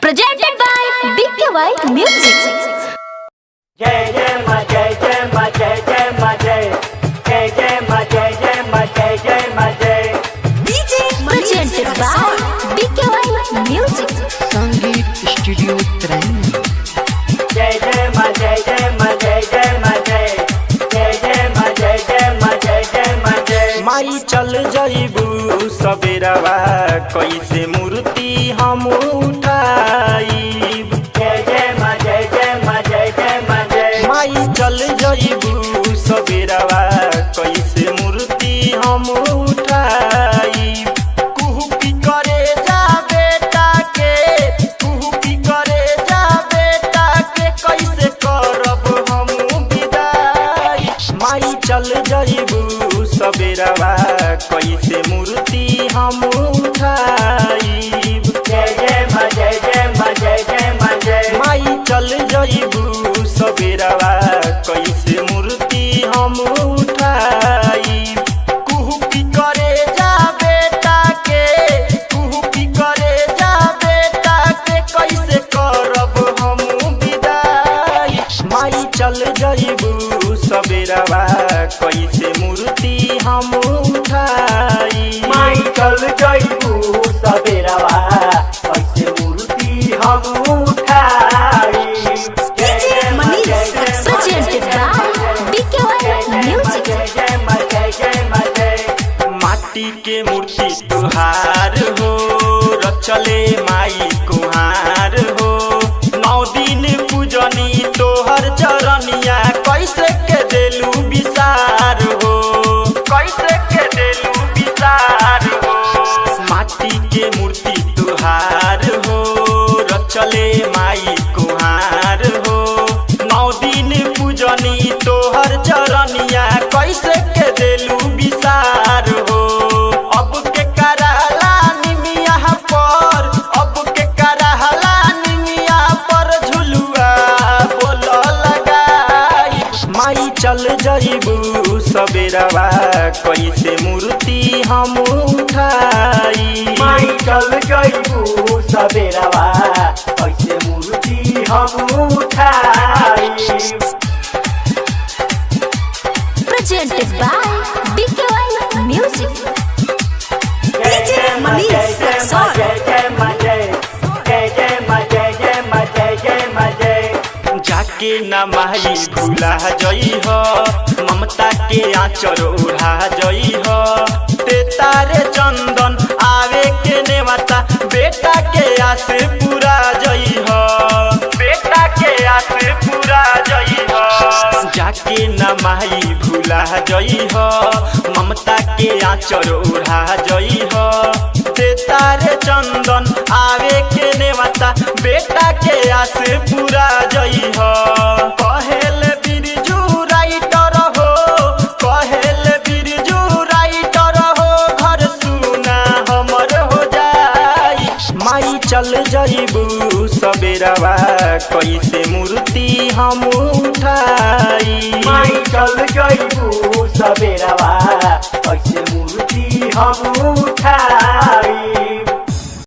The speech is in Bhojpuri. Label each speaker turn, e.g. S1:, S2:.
S1: Presented by BKY Music.
S2: जय जय मा जय जय मा जय जय मा जय जय जय मा जय जय मा जय जय मा जय
S1: Presented by BKY Music.
S3: संगीत स्टूडियो त्रैन।
S2: जय जय मा जय जय मा जय जय मा जय जय जय मा जय जय मा जय जय मा जय।
S4: माई चल जइबू सबेरवा कैसे मूर्ति हम उठाईब।
S2: जय जय मा जय जय मा जय जय मा जय।
S4: माई चल जइबू सबेरवा कैसे मूर्ति हम उठाईब। कुहू की करे जा बेटा के, कुहू की करे जा बेटा के, कैसे करब हम विदाई। माई चल जइबू सबेरवा कैसे मूर्ति हम उठाईब।
S2: जय जय मा जय जय मा जय जय मा जय।
S4: माई चल जइबू सबेरवा कैसे मूर्ति हम उठाईब। कुहू की करे जा बेटा के, कुहू की करे जा बेटा के, कैसे करब हम विदाई। माई चल जइबू सबेरवा कैसे मूर्ति हम उठाईब।
S2: माई चल जइबू सबेरवा कैसे मूर्ति हम उठाई। जय जय मा जय जय मा
S1: Presented by BKY Music.
S2: जय जय मा जय जय मा जय।
S4: माटी के मूर्ति तुहार हो, रचले माई कुहार हो। 9 दिन पूजनी तोहर चरनिया, कैसे के देलू विसार हो, कैसे के देलू विसार हो। माटी के मूर्ति तुहार हो, रचले माई कुहार हो। 9 दिन पूजनी तोहर चरनिया, कैसे के देलू विसार हो। अब के करहला निमिया पर, अब के करहला निमिया पर झुलुआ बोल लगाई। माई चल जइबू सबेरवा कैसे मूर्ति हम उठाई।
S2: माई चल जइबू सबेरवा कैसे मूर्ति हम उठाई।
S1: Presented by BKY Music.
S2: जय जय मा जय जय मा जय जय मा जय जय जय मा जय जय मा जय जय मा जय।
S4: जाके न माई भूला जइह, ममता के आँचर ओढ़ा जइह। ते तारे चंदन आवे के नेवता, बेटा के आस पूरा जइह, बेटा के आस पूरा जइह। जाके न माई भूला जइह, ममता के आँचर ओढ़ा जइह। ते तारे चंदन आवे के नेवता, बेटा के आस पूरा जइह। कहेल बिरजू राइटर हो, कहेल बिरजू राइटर हो, घर सुना हमर हो जाई। माई चल जइबू सबेरवा कैसे मूर्ति हम उठाई।
S2: माई चल जइबू सबेरवा कैसे मूर्ति हम उठाई।